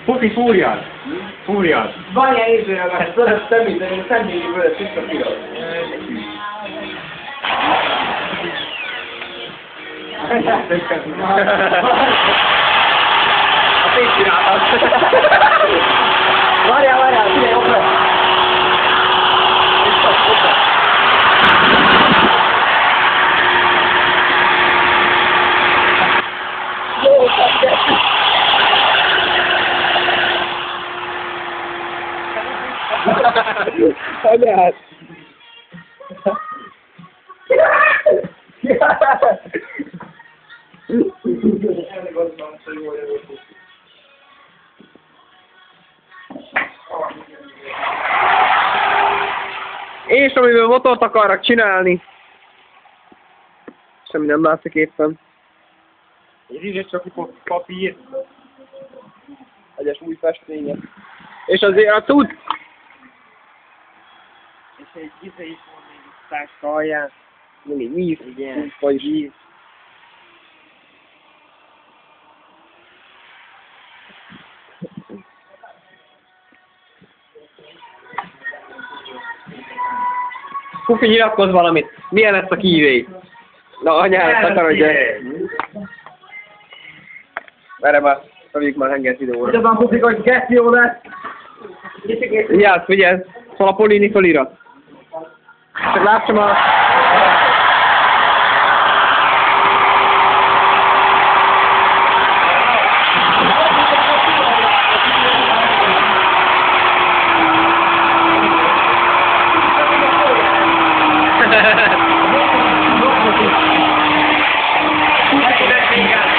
Pufi, fúrjad! Fúrjad! Van ilyen érzőre, mert tudod, szemíteni, személyi vörös, tiszta piros. A pénzt csináltad! Várjál, figyelj, jobb lesz! Jó, Anyád! És amivel motort akarnak csinálni. Semmi nem látszik éppen. Egy ízes csak papír. Egyes új festmények. És azért a tud! És egy íze is van még itt táska alján. Még víz, Igen, is. víz. Pufi, nyilatkozz valamit! Milyen lesz a kívély? Na anyád, takarodjál! Erre már, szavjuk már hengert videóra. Ugyanaz Pufik, hogy geszti jó lesz! Vigyázz! Szóval a Polini felirat. Csak lássam a...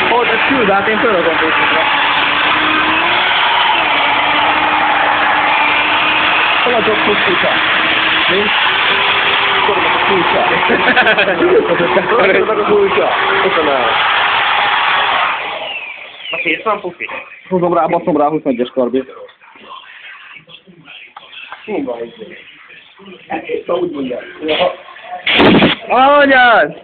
Hogy ez küld át, én fölrakom Facebookra. Hol a jobb kulcsa? Mi? Kormak a kulcsa. Kormak a kulcsa. Köszönöm. A kész van, Pufi? Húzom rá, baszom rá 21-es karbét. Hú, van így. Ezt úgy mondják. Anyád!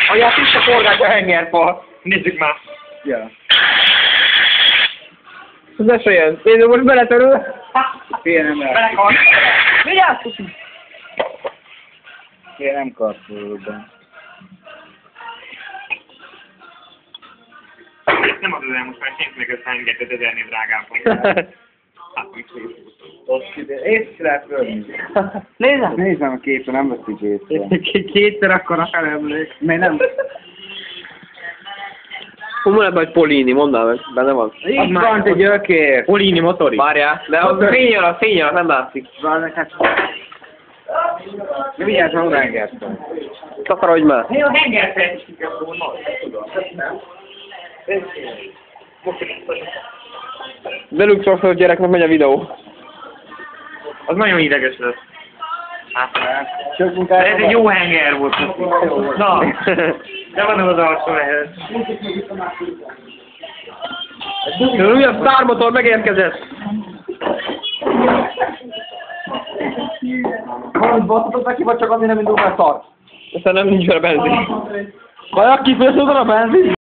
Anyád, is a forgás a hengerfa. Nézzük már. Ja. Ez ne se jön. Én most beletörül. Fél nem lehet. Belekart. Vigyázz, Pufi! Fél nem kartolódban. Nem adod el most már senkinek összeengedted 1000-nél drágább. Hát, Ott ide. Észre lehet fölni. Nézem! Nézem a képen, nem veszik észre. Kétszer akkora felemlék. Még nem. Hol van ebben egy Polini, mondd meg, benne van. Itt van egy gyökér. Polini motori. Várjál, de a fény alatt nem látszik. Várj, hát. De vigyázz, ha odaengedtem. Takarodj már. Mi a hengerfejt? Deluxe gyereknek megy a videó. Az nagyon ideges lesz. Hát, Sok de munkára. ez egy jó henger volt. Na, de van az alsó ehhez. Az újabb sztármotor megérkezett. Valamit basszatok neki, vagy csak azért nem indul el szar? Aztán nem nincs vele benzin. Vagy aki főszódon a benzin?